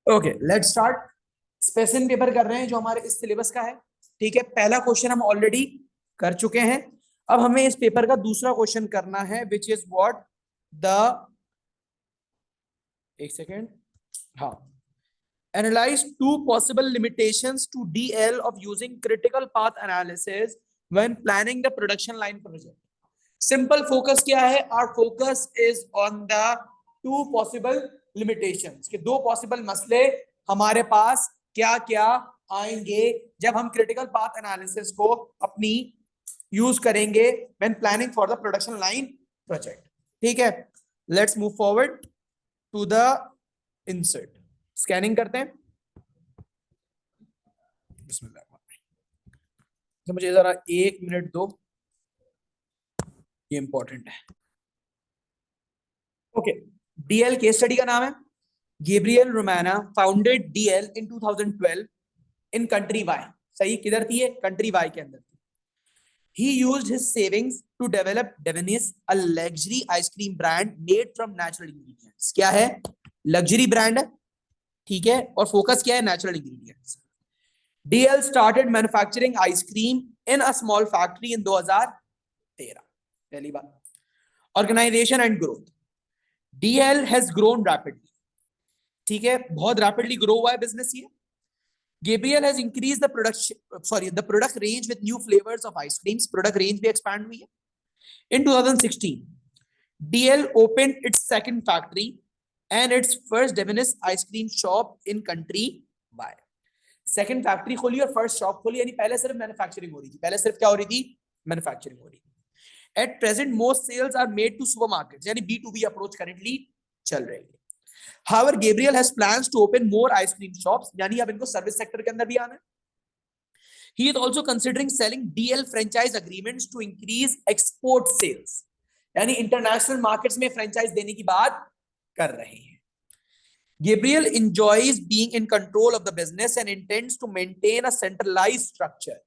Okay let's start. Specific paper कर रहे हैं जो हमारे इस सिलेबस का है। ठीक है, पहला क्वेश्चन हम ऑलरेडी कर चुके हैं। अब हमें इस पेपर का दूसरा क्वेश्चन करना है विच इज व्हाट द, एक सेकेंड, हाँ, analyze two possible limitations to DL of using critical path analysis when planning the production line project. Simple focus क्या है? Our focus is on the two possible limitations कि दो possible मसले हमारे पास क्या क्या आएंगे जब हम critical path analysis को अपनी यूज करेंगे when planning for the production line project. ठीक है, let's move forward to the insert. Scanning करते हैं। तो मुझे जरा 1 मिनट दो, ये इंपॉर्टेंट है। ओके, डीएल केस स्टडी का नाम है Gabriel Romana, founded DL in 2012 in country Y. सही, किधर थी ये? कंट्री वाई के अंदर थी। He used his savings to develop Devenis, a luxury ice cream brand made from natural ingredients. क्या है? लग्जरी ब्रांड है, ठीक है, और फोकस क्या है? Natural ingredients. DL started manufacturing ice cream in a small factory in 2013. पहली बात। Organization and growth. DL has grown rapidly. ठीक है, बहुत रैपिडली ग्रो हुआ है बिजनेस ये। Gabriel has increased the product range with new flavors of ice creams. Product range भी expand हुई है। In 2016, DL opened its second factory and its first Devenis ice cream shop in country by. Second factory खोली और first shop खोली, यानी पहले सिर्फ manufacturing हो रही थी। पहले सिर्फ क्या हो रही थी? मैन्युफैक्चरिंग हो रही थी। At present most sales are made to supermarkets, यानी B2B अप्रोच करंटली चल रही है। However, Gabriel has plans to open more ice cream shops, यानी अब इनको सर्विस सेक्टर के अंदर भी आना है। He is also considering selling DL franchise agreements to increase export sales, यानी इंटरनेशनल मार्केट्स में फ्रेंचाइज देने की बात कर रहे हैं। Gabriel enjoys being in control of the business and intends to maintain a centralized structure.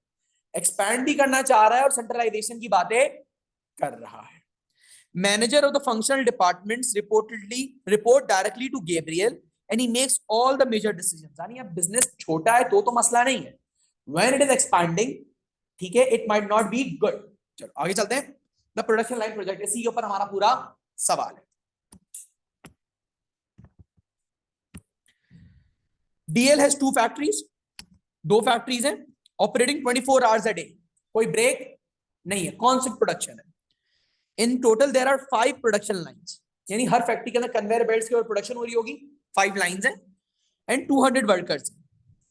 Expand भी करना चाह रहा है और centralization की बातें कर रहा है। Manager of the functional departments report directly to Gabriel and he makes all the major decisions. यानी अब business छोटा है तो मसला नहीं है। When it is expanding, ठीक है, it might not be good. चलो आगे चलते हैं। The production line project, इसी के ऊपर हमारा पूरा सवाल है। DL has 2 factories, 2 फैक्ट्रीज हैं, ऑपरेटिंग 24 आवर्स अ डे, कोई ब्रेक नहीं है, कॉन्सेप्ट प्रोडक्शन है। In total there are 5 production lines, यानी हर फैक्ट्री के अंदर कन्वेयर बेल्ट्स की और प्रोडक्शन हो रही होगी। 5 लाइंस हैं एंड 200 वर्कर्स,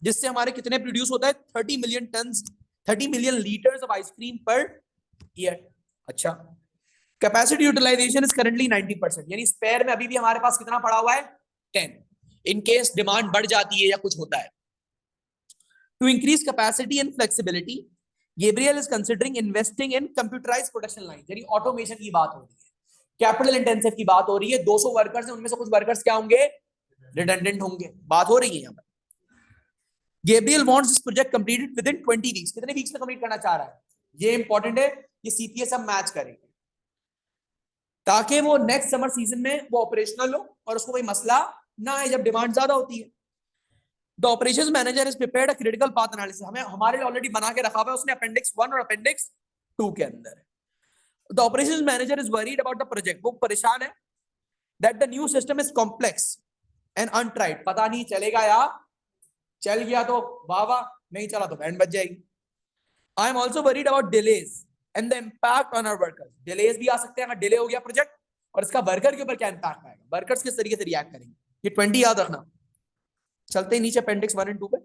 जिससे हमारे कितने प्रोड्यूस होता है? 30 million turns, 30 million litres of ice cream per year. अच्छा, कैपेसिटी यूटिलाइजेशन इज करंटली 90%, यानी स्पेयर में अभी भी हमारे पास कितना पड़ा हुआ है? 10, इन केस डिमांड बढ़ जाती है या कुछ होता है। To increase capacity and flexibility, Gabriel is considering investing in computerized production lines, यानी ऑटोमेशन की बात हो रही है, कैपिटल इंटेंसिव की बात हो रही है। 200 वर्कर्स हैं, उनमें से कुछ वर्कर्स क्या होंगे? रिडंडेंट होंगे, बात हो रही है यहाँ पर। Gabriel wants this project completed within 20 weeks. कितने वीक्स में कंप्लीट करना चाह रहा है? ये इंपॉर्टेंट है, ये सीपीएस हम मैच करेंगे ताकि वो नेक्स्ट समर सीजन में वो ऑपरेशनल हो और उसको कोई मसला ना आए जब डिमांड ज्यादा होती है। The operations manager has prepared a critical path analysis. हमें हमारे लिए ऑलरेडी बना के रखा हुआ है उसने, अपेंडिक्स 1 और अपेंडिक्स 2 के अंदर। The operations manager is worried about the project. वो परेशान है that the new system is complex and untried. पता नहीं चलेगा या चल गया तो वाह वाह, नहीं चला तो बैंड बज जाएगी। I am also worried about delays and the impact on our workers. Delays भी आ सकते हैं, अगर डिले हो गया प्रोजेक्ट और इसका वर्कर के ऊपर क्या इंपैक्ट आएगा, वर्कर्स किस तरीके से रिएक्ट करेंगे। ये 20 याद रखना। चलते ही नीचे अपेंडिक्स 1 और 2 पे।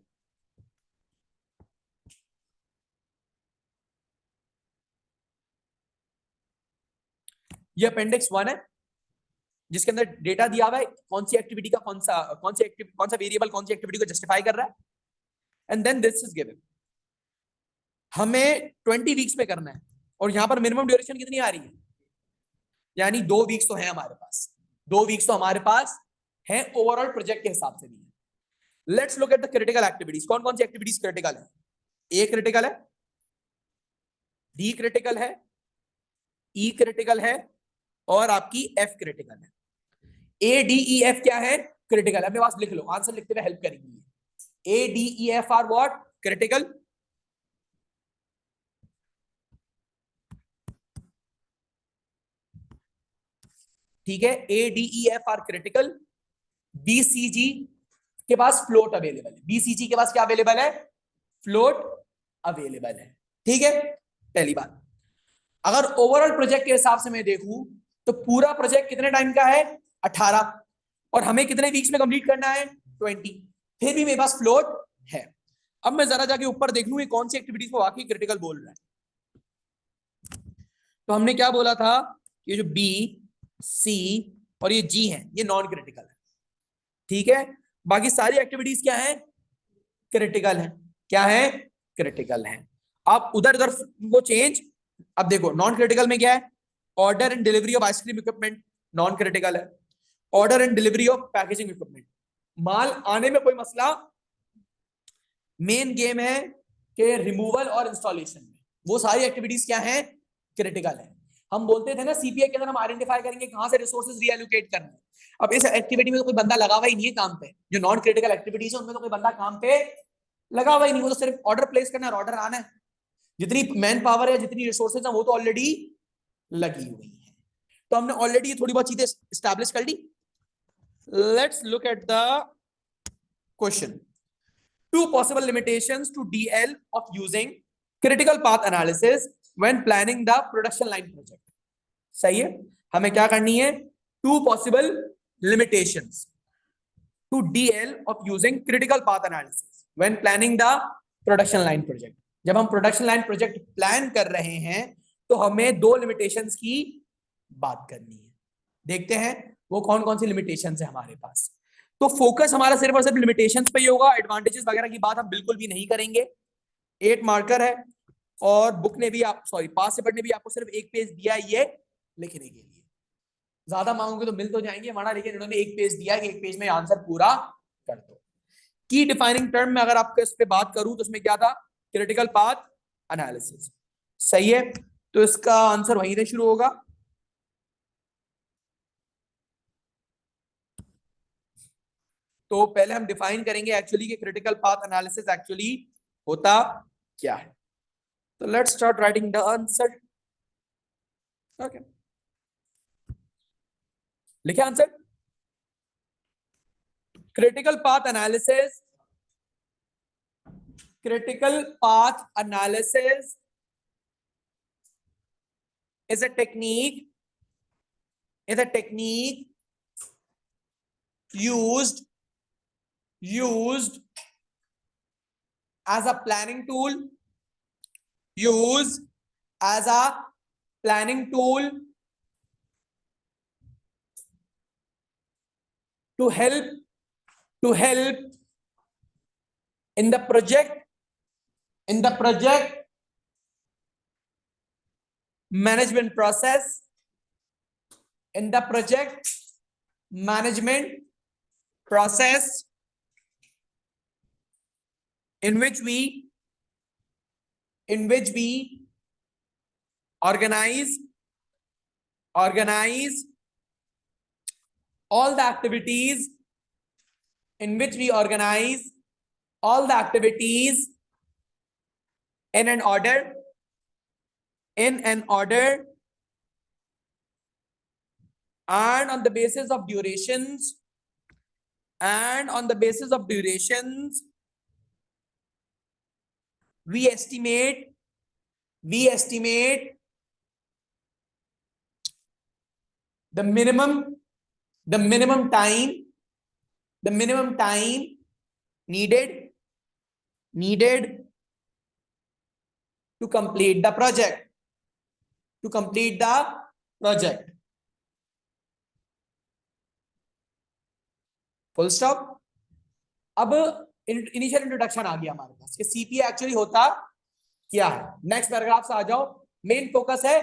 ये अपेंडिक्स 1 है जिसके अंदर डेटा दिया हुआ है कौन सी एक्टिविटी का कौन सा वेरिएबल कौन सी एक्टिविटी को जस्टिफाई कर रहा है, and then this is given. हमें 20 वीक्स में करना है और यहां पर मिनिमम ड्यूरेशन कितनी आ रही है? यानी 2 वीक्स तो है हमारे पास, 2 वीक्स तो हमारे पास है ओवरऑल प्रोजेक्ट के हिसाब से भी है। Let's look at the critical activities. कौन कौन सी एक्टिविटीज क्रिटिकल है? ए क्रिटिकल है, डी क्रिटिकल है, ई क्रिटिकल है और आपकी एफ क्रिटिकल है। ए डी ई एफ क्या है? क्रिटिकल। अपने पास लिख लो, आंसर लिखते हुए हेल्प करेंगे। ADEF are what? क्रिटिकल। ठीक है, ADEF आर क्रिटिकल। BCG के पास फ्लोट अवेलेबल है। BCG के पास क्या अवेलेबल है? फ्लोट अवेलेबल है। ठीक है, पहली बात। अगर ओवरऑल प्रोजेक्ट के हिसाब से मैं देखूं तो पूरा प्रोजेक्ट कितने टाइम का है? 18। और हमें कितने वीक्स में कंप्लीट करना है? 20। फिर भी मेरे पास फ्लोट है। अब मैं जरा जाके ऊपर देख लूं ये कौन सी एक्टिविटीज को वाकई क्रिटिकल बोल रहा है। तो हमने क्या बोला था? ये जो बी, सी और ये जी है, ये नॉन क्रिटिकल है। ठीक है, बाकी सारी एक्टिविटीज क्या है? क्रिटिकल है। क्या है? क्रिटिकल है। आप उधर उधर वो चेंज। अब देखो नॉन क्रिटिकल में क्या है? Order and delivery of ice cream equipment non critical है। Order and delivery of packaging equipment, माल आने में कोई मसला। मेन गेम है कि रिमूवल और इंस्टॉलेशन में, वो सारी एक्टिविटीज क्या है? क्रिटिकल है। हम बोलते थे ना सीपीआई के अंदर हम आइडेंटिफाई करेंगे कहां से रिसोर्सेज रीएलोकेट करना है। अब इस एक्टिविटी में तो कोई बंदा लगा हुआ ही नहीं है काम पे। जो नॉन क्रिटिकल एक्टिविटीज है उनमें तो कोई बंदा काम पे लगा हुआ ही नहीं, वो तो सिर्फ ऑर्डर प्लेस करना है और ऑर्डर आना है। जितनी मैन पावर है, जितनी रिसोर्सेज है, वो तो ऑलरेडी लगी हुई है। तो हमने ऑलरेडी थोड़ी बहुत चीजें स्टैब्लिश कर ली। Let's look at the question. Two possible limitations to DL of using critical path analysis when planning the production line project. सही है, हमें क्या करनी है? Two possible limitations to DL of using critical path analysis when planning the production line project. जब हम production line project plan कर रहे हैं तो हमें दो लिमिटेशंस की बात करनी है। देखते हैं वो कौन कौन सी लिमिटेशंस है हमारे पास। तो फोकस हमारा सिर्फ और सिर्फ लिमिटेशंस पे ही होगा, एडवांटेजेस वगैरह की बात हम बिल्कुल भी नहीं करेंगे। 8 मार्कर है और बुक ने भी आप पास पेपर ने भी आपको सिर्फ एक पेज दिया है ये लिखने के लिए। ज्यादा मांगोगे तो मिल तो जाएंगे हमारा, लेकिन इन्होंने एक पेज दिया है कि एक पेज में आंसर पूरा कर दो। की डिफाइनिंग टर्म में अगर आपको इस पे बात करूं तो इसमें क्या था? Critical path analysis. सही है, तो इसका आंसर वहीं से शुरू होगा। तो पहले हम डिफाइन करेंगे एक्चुअली कि क्रिटिकल पाथ एनालिसिस एक्चुअली होता क्या है। तो let's start writing the answer. Okay, लिखे answer. Critical path analysis, critical path analysis is a technique used as a planning tool, used as a planning tool to help in the project management process, in the project management process in which we organize all the activities, in which we organize all the activities in an order and on the basis of durations we estimate the minimum time needed to complete the project full stop. अब initial introduction आ गया हमारे पास कि CPA actually होता क्या है। Next paragraph से आ जाओ। Main focus है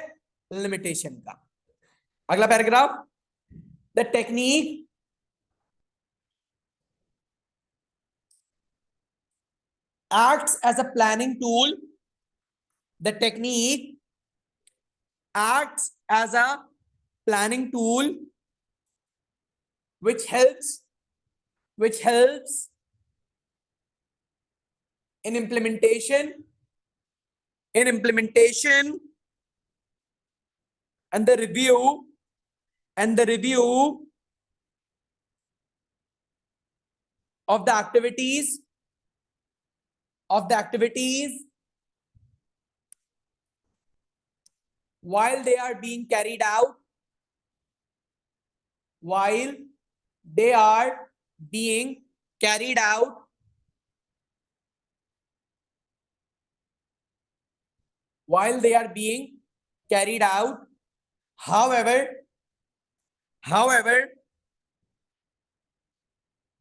लिमिटेशन का। अगला paragraph, the technique acts as a planning tool. The technique acts as a planning tool which helps which helps in implementation and the review of the activities while they are being carried out, while they are being carried out, however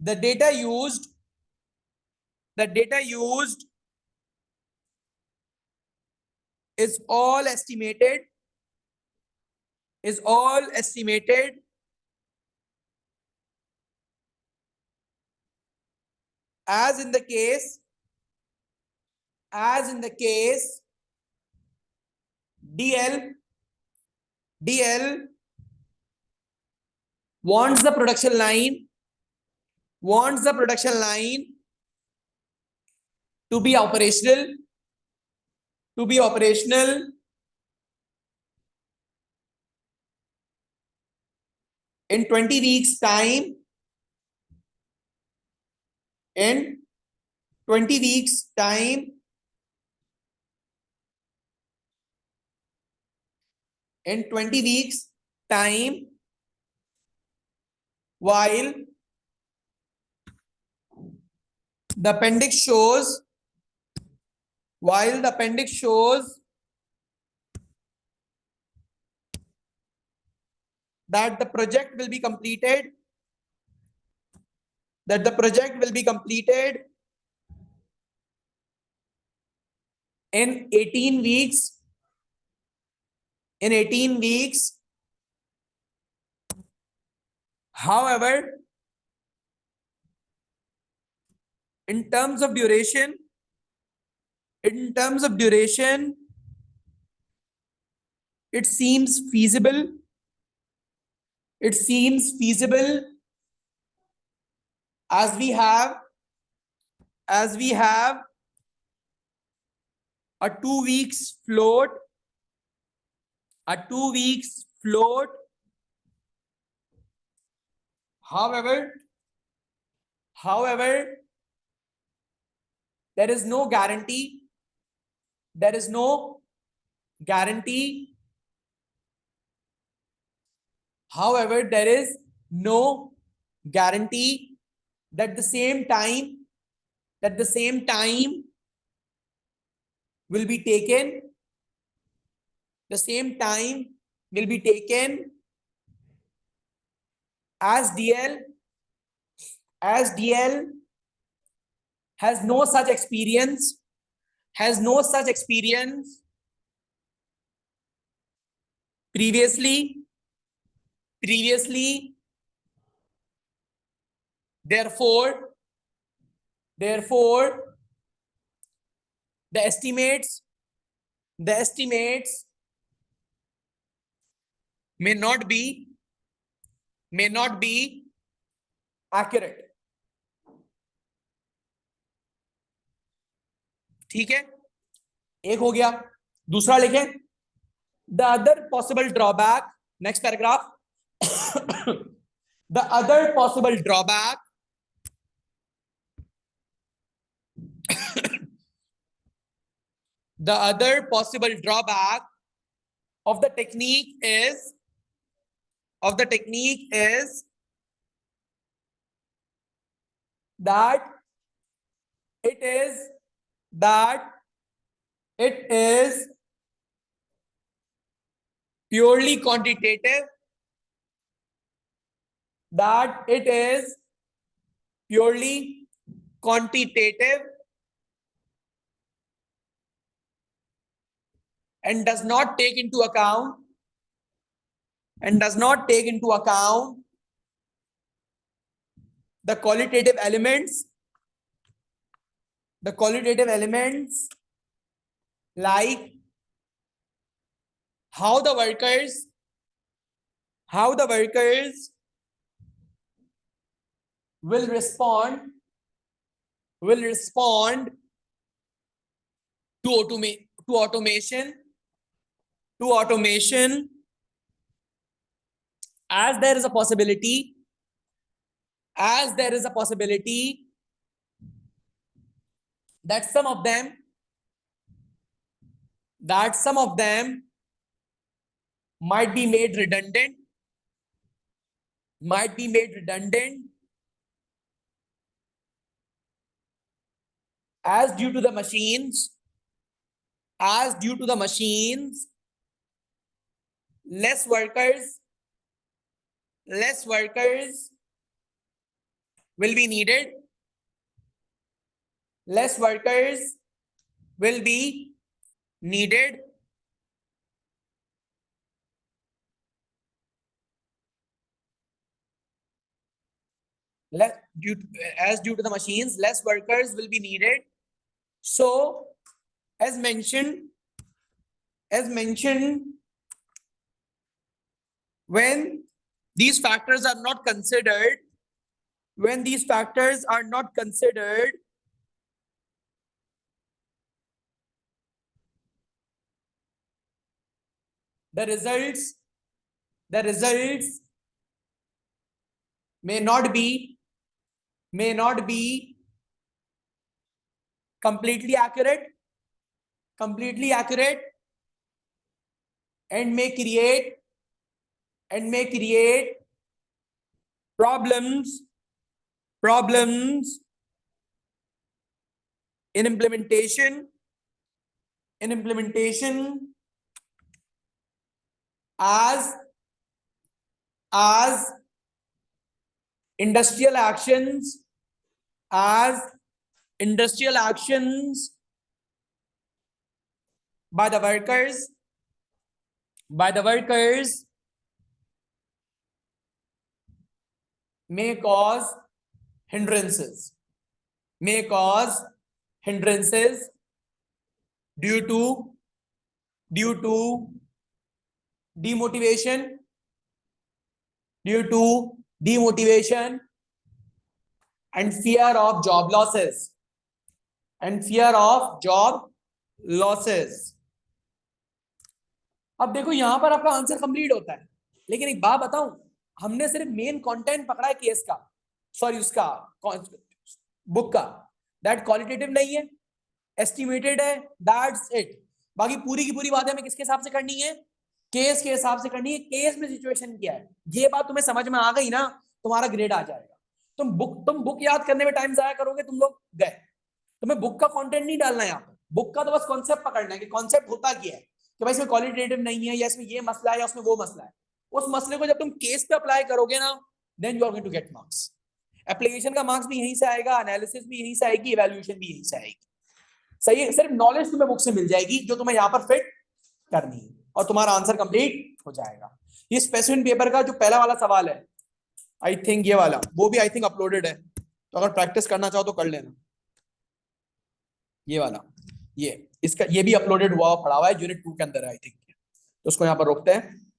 the data used is all estimated as in the case DL wants the production line to be operational in 20 weeks time, in 20 weeks time, while the appendix shows that the project will be completed in 18 weeks, however in terms of duration it seems feasible as we have a 2 weeks float however there is no guarantee however there is no guarantee that the same time will be taken as DL has no such experience previously. Therefore the estimates may not be accurate. ठीक है, एक हो गया, दूसरा लिखें the other possible drawback, next paragraph. The other possible drawback of the technique is that it is purely quantitative, and does not take into account the qualitative elements like how the workers will respond to automation as there is a possibility that some of them might be made redundant as due to the machines less workers will be needed Let due to the machines less workers will be needed. So as mentioned, when these factors are not considered, the results may not be completely accurate and may create problems in implementation as industrial actions by the workers may cause hindrances due to demotivation and fear of job losses अब देखो यहां पर आपका answer complete होता है, लेकिन एक बात बताऊं, हमने सिर्फ मेन कंटेंट पकड़ा है केस का, सॉरी उसका बुक का, दैट क्वालिटेटिव नहीं है, एस्टिमेटेड है, दैट्स इट। बाकी पूरी की पूरी बातें हमें किसके हिसाब से करनी है, केस के हिसाब से करनी है, केस में सिचुएशन क्या है, ये बात तुम्हें समझ में आ गई ना, तुम्हारा ग्रेड आ जाएगा। तुम बुक याद करने में टाइम जाया करोगे, तुम लोग गए, तुम्हें बुक का कंटेंट नहीं डालना है यहाँ पर, बुक का तो बस कॉन्सेप्ट पकड़ना है कि कॉन्सेप्ट होता क्या है, कि भाई इसमें क्वालिटेटिव नहीं है, या इसमें ये मसला है, या उसमें वो मसला है। उस मसले को जब तुम केस पे अप्लाई करोगे ना, then you are going to get marks. Application का मार्क्स भी यहीं से आएगा, एनालिसिस भी यहीं से आएगी, इवैल्यूएशन भी यहीं से आएगी। सही है, सिर्फ नॉलेज तुम्हें बुक से मिल जाएगी जो तुम्हें यहाँ पर फिट करनी है, और तुम्हारा आंसर कंप्लीट हो जाएगा। ये स्पेसिफिक पेपर का जो पहला वाला सवाल है, आई थिंक ये वाला, वो भी आई थिंक अपलोडेड है, तो अगर प्रैक्टिस करना चाहो तो कर लेना। ये वाला, ये इसका ये भी अपलोडेड हुआ पड़ा हुआ है, यूनिट 2 के अंदर है आई थिंक, तो उसको यहाँ पर रोकते हैं।